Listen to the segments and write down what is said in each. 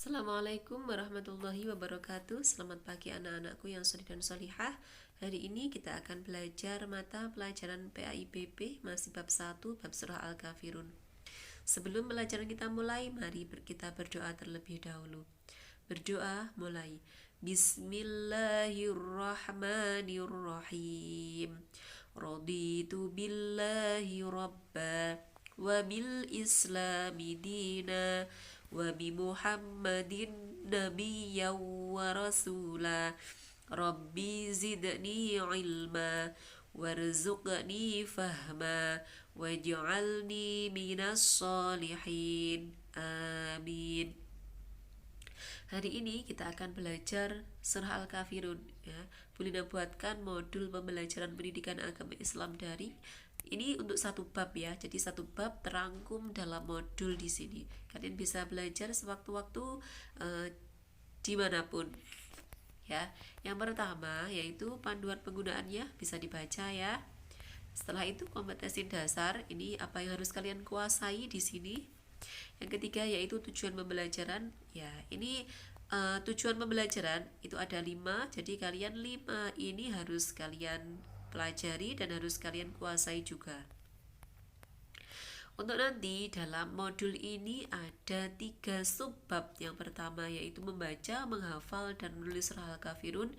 Assalamualaikum warahmatullahi wabarakatuh. Selamat pagi anak-anakku yang solih dan solihah. Hari ini kita akan belajar mata pelajaran PAIBP masih bab 1, bab surah Al-Kafirun. Sebelum pelajaran kita mulai, mari kita berdoa terlebih dahulu. Berdoa mulai. Bismillahirrahmanirrahim. Raditu billahi rabba wa bil islami dina wa bi muhammadin nabiyyan wa rasula. Rabbi zidni ilma warzuqni fahma waj'alni minas solihin. Amin. Hari ini kita akan belajar surah Al-Kafirun ya. Bulina buatkan modul pembelajaran pendidikan agama Islam dari ini untuk satu bab ya. Jadi satu bab terangkum dalam modul di sini. Kalian bisa belajar sewaktu-waktu dimanapun ya. Yang pertama yaitu panduan penggunaannya bisa dibaca ya. Setelah itu kompetensi dasar, ini apa yang harus kalian kuasai di sini. Yang ketiga yaitu tujuan pembelajaran. Ya, ini tujuan pembelajaran itu ada 5. Jadi kalian 5 ini harus kalian pelajari dan harus kalian kuasai juga. Untuk nanti dalam modul ini ada 3 subbab. Yang pertama yaitu membaca, menghafal, dan menulis surah Al-Kafirun.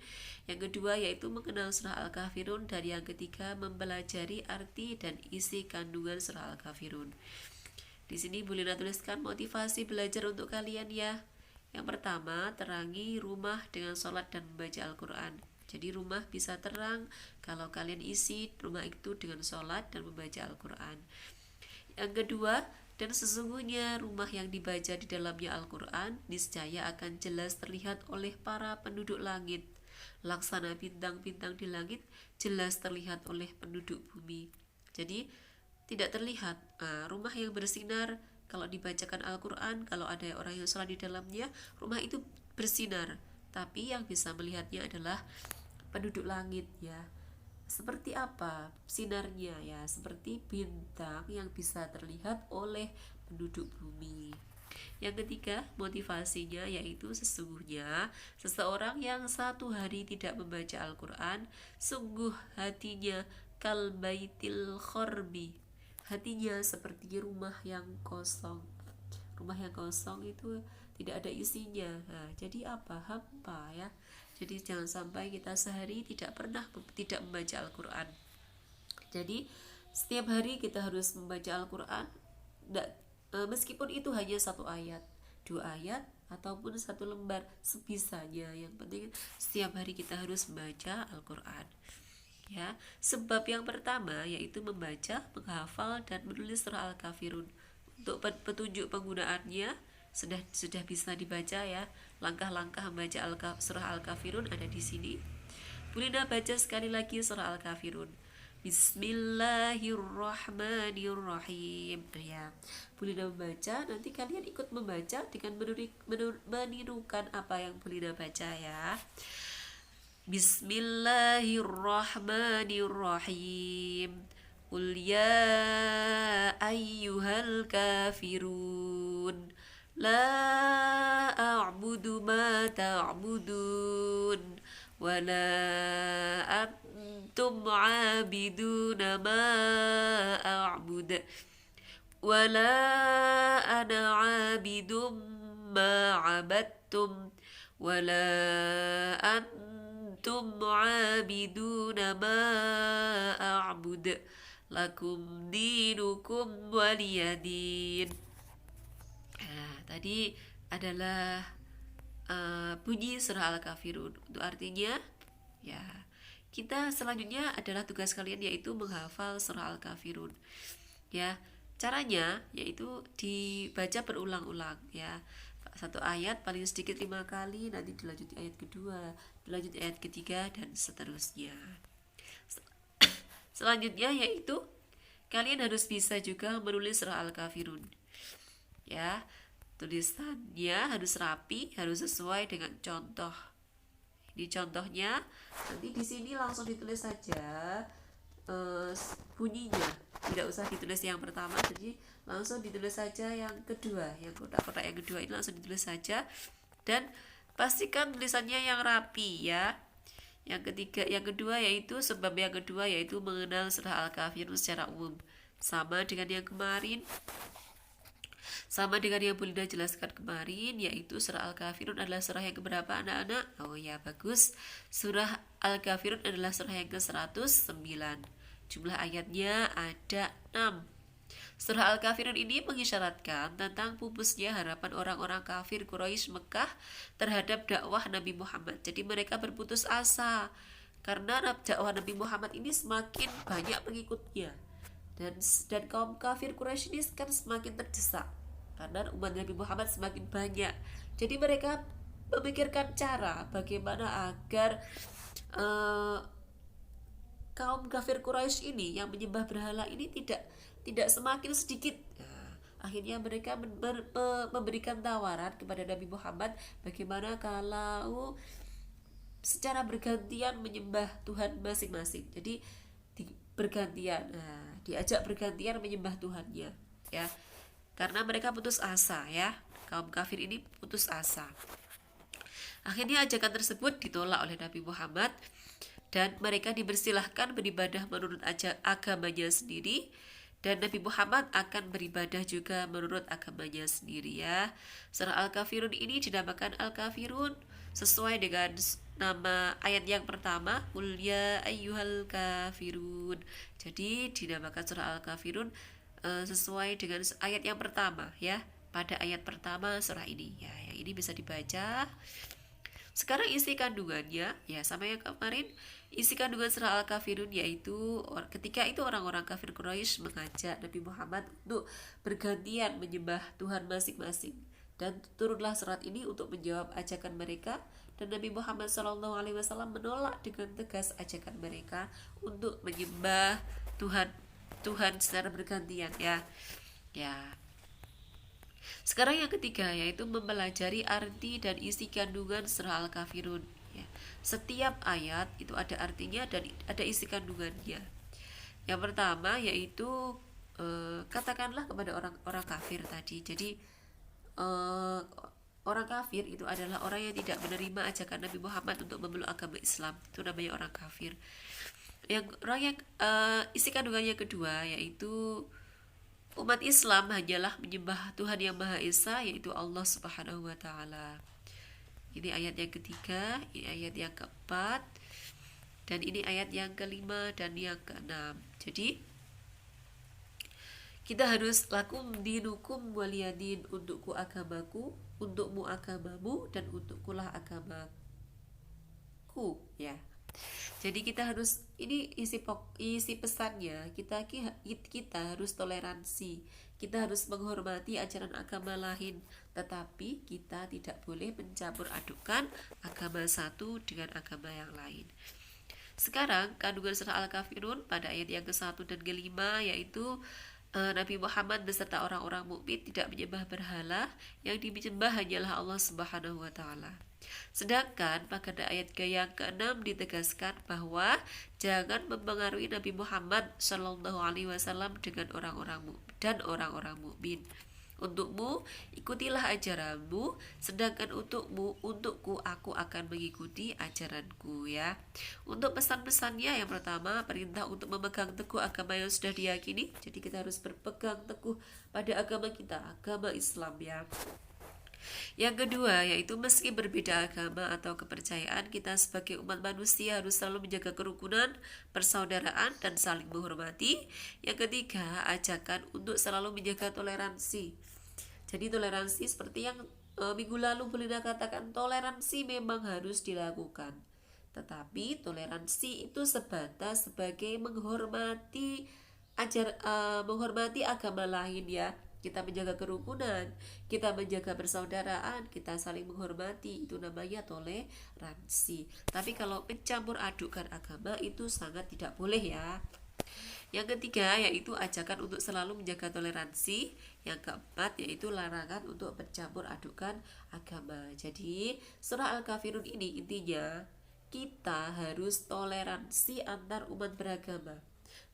Yang kedua yaitu mengenal surah Al-Kafirun. Dan yang ketiga mempelajari arti dan isi kandungan surah Al-Kafirun. Di sini Bulina tuliskan motivasi belajar untuk kalian ya. Yang pertama, terangi rumah dengan sholat dan membaca Al-Quran. Jadi rumah bisa terang kalau kalian isi rumah itu dengan sholat dan membaca Al-Quran. Yang kedua, dan sesungguhnya rumah yang dibaca di dalamnya Al-Quran niscaya akan jelas terlihat oleh para penduduk langit. Laksana bintang-bintang di langit jelas terlihat oleh penduduk bumi. Jadi tidak terlihat rumah yang bersinar kalau dibacakan Al-Quran, kalau ada orang yang sholat di dalamnya, rumah itu bersinar. Tapi yang bisa melihatnya adalah penduduk langit ya. Seperti apa sinarnya ya? Seperti bintang yang bisa terlihat oleh penduduk bumi. Yang ketiga, motivasinya yaitu sesungguhnya seseorang yang satu hari tidak membaca Al-Quran, sungguh hatinya kalbaitil khorbi. Hatinya seperti rumah yang kosong. Rumah yang kosong itu tidak ada isinya. Nah, jadi apa? Hampa ya. Jadi jangan sampai kita sehari tidak membaca Al-Quran. Jadi setiap hari kita harus membaca Al-Quran. Meskipun itu hanya 1 ayat, 2 ayat, ataupun 1 lembar sebisanya. Yang penting setiap hari kita harus membaca Al-Quran. Ya, sebab yang pertama yaitu membaca, menghafal, dan menulis surah Al-Kafirun. Untuk petunjuk penggunaannya sudah bisa dibaca ya. Langkah-langkah membaca surah Al-Kafirun ada di sini. Bulina baca sekali lagi surah Al-Kafirun. Bismillahirrahmanirrahim ya. Bulina membaca, nanti kalian ikut membaca dengan menirukan apa yang Bulina baca ya. Bismillahirrahmanirrahim. Qul ya ayyuhal kafirun la a'budu ma ta'budun wa la antum 'abiduna ma a'bud wa la ana 'abidum ma 'abadtum wa la antum 'abiduna ma a'bud lakum dinukum waliyadin. Nah, tadi adalah bunyi surah Al-Kafirun. Untuk artinya ya, kita selanjutnya adalah tugas kalian yaitu menghafal surah Al-Kafirun ya. Caranya yaitu dibaca berulang-ulang ya. 1 ayat paling sedikit 5 kali, nanti dilanjut ayat kedua, dilanjut ayat ketiga, dan seterusnya. Selanjutnya yaitu kalian harus bisa juga menulis surah Al-Kafirun ya. Tulisannya harus rapi, harus sesuai dengan contoh. Di contohnya nanti di sini langsung ditulis saja bunyinya. tidak usah ditulis yang pertama, jadi langsung ditulis saja yang kedua, yang kotak-kotak yang kedua ini langsung ditulis saja, dan pastikan tulisannya yang rapi ya. Yang kedua yaitu sebab yang kedua yaitu mengenal surah Al-Kafirun secara umum. Sama dengan yang kemarin, sama dengan yang Bunda jelaskan kemarin, yaitu surah Al-Kafirun adalah surah yang keberapa anak-anak? Oh ya, bagus. Surah Al-Kafirun adalah surah yang ke-109. Jumlah ayatnya ada 6. Surah Al-Kafirun ini mengisyaratkan tentang pupusnya harapan orang-orang kafir Quraisy Mekah terhadap dakwah Nabi Muhammad. Jadi mereka berputus asa karena dakwah Nabi Muhammad ini semakin banyak pengikutnya, dan kaum kafir Quraisy ini kan semakin terdesak karena umat Nabi Muhammad semakin banyak. Jadi mereka memikirkan cara bagaimana agar kaum kafir Quraisy ini yang menyembah berhala ini tidak semakin sedikit. Nah, akhirnya mereka memberikan tawaran kepada Nabi Muhammad, bagaimana kalau secara bergantian menyembah Tuhan masing-masing. Jadi bergantian, diajak bergantian menyembah Tuhannya ya, karena mereka putus asa ya, kaum kafir ini putus asa. Akhirnya ajakan tersebut ditolak oleh Nabi Muhammad dan mereka dipersilahkan beribadah menurut agamanya sendiri, dan Nabi Muhammad akan beribadah juga menurut agamanya sendiri ya. Surah Al-Kafirun ini dinamakan Al-Kafirun sesuai dengan nama ayat yang pertama, Qul ya ayyuhal kafirun. Jadi dinamakan surah Al-Kafirun sesuai dengan ayat yang pertama ya. Pada ayat pertama surah ini ya, yang ini bisa dibaca. Sekarang isi kandungannya ya sama yang kemarin. Isi kandungan surah Al-Kafirun yaitu ketika itu orang-orang kafir Quraisy mengajak Nabi Muhammad untuk bergantian menyembah Tuhan masing-masing, dan turunlah surat ini untuk menjawab ajakan mereka, dan Nabi Muhammad SAW menolak dengan tegas ajakan mereka untuk menyembah Tuhan secara bergantian ya. Sekarang yang ketiga yaitu mempelajari arti dan isi kandungan surah Al-Kafirun ya. Setiap ayat itu ada artinya dan ada isi kandungannya. Yang pertama yaitu katakanlah kepada orang kafir tadi. Jadi orang kafir itu adalah orang yang tidak menerima ajakan Nabi Muhammad untuk memeluk agama Islam. Itu namanya orang kafir. Isi kandungannya kedua yaitu umat Islam hanyalah menyembah Tuhan yang Maha Esa, yaitu Allah Subhanahu wa Ta'ala. Ini ayat yang ketiga, ini ayat yang keempat, dan ini ayat yang kelima dan yang keenam. Jadi kita harus lakum dinukum waliyadin, untukku agamaku, untukmu agamamu, dan untukkulah agamaku ya. Jadi kita harus, ini isi pesannya, kita harus toleransi, kita harus menghormati ajaran agama lain, tetapi kita tidak boleh mencampur adukan agama satu dengan agama yang lain. Sekarang kandungan surah Al-Kafirun pada ayat yang ke-1 dan ke-5 yaitu Nabi Muhammad beserta orang-orang mukmin tidak menyembah berhala, yang disembah hanyalah Allah Subhanahu wa Ta'ala. Sedangkan pada ayat yang ke-6 ditegaskan bahwa jangan mempengaruhi Nabi Muhammad Shallallahu Alaihi Wasallam dengan orang-orang mukmin. Untukmu ikutilah ajaranmu, sedangkan untukku aku akan mengikuti ajaranku ya. Untuk pesan-pesannya yang pertama, perintah untuk memegang teguh agama yang sudah diyakini. Jadi kita harus berpegang teguh pada agama kita, agama Islam ya. Yang kedua yaitu meski berbeda agama atau kepercayaan, kita sebagai umat manusia harus selalu menjaga kerukunan, persaudaraan, dan saling menghormati. Yang ketiga, ajakan untuk selalu menjaga toleransi. Jadi toleransi seperti yang minggu lalu Belinda katakan, toleransi memang harus dilakukan, tetapi toleransi itu sebatas sebagai menghormati agama lain ya. Kita menjaga kerukunan, kita menjaga persaudaraan, kita saling menghormati, itu namanya toleransi. Tapi kalau mencampur adukkan agama itu sangat tidak boleh ya. Yang ketiga yaitu ajakan untuk selalu menjaga toleransi. Yang keempat yaitu larangan untuk mencampur adukkan agama. Jadi surah Al-Kafirun ini intinya kita harus toleransi antar umat beragama.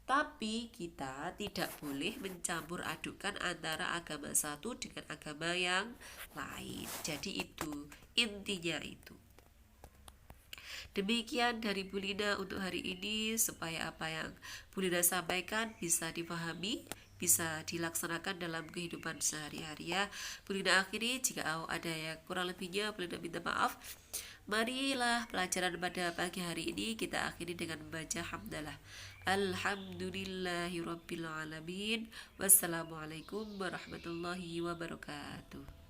Tapi kita tidak boleh mencampur adukan antara agama satu dengan agama yang lain. Jadi itu intinya itu. Demikian dari Bu Lina untuk hari ini, supaya apa yang Bu Lina sampaikan bisa dipahami, bisa dilaksanakan dalam kehidupan sehari-hari ya. Bu Lina akhiri, jika ada yang kurang lebihnya Bu Lina minta maaf. Marilah pelajaran pada pagi hari ini kita akhiri dengan membaca hamdalah. Alhamdulillahirabbil alamin. Wassalamualaikum warahmatullahi wabarakatuh.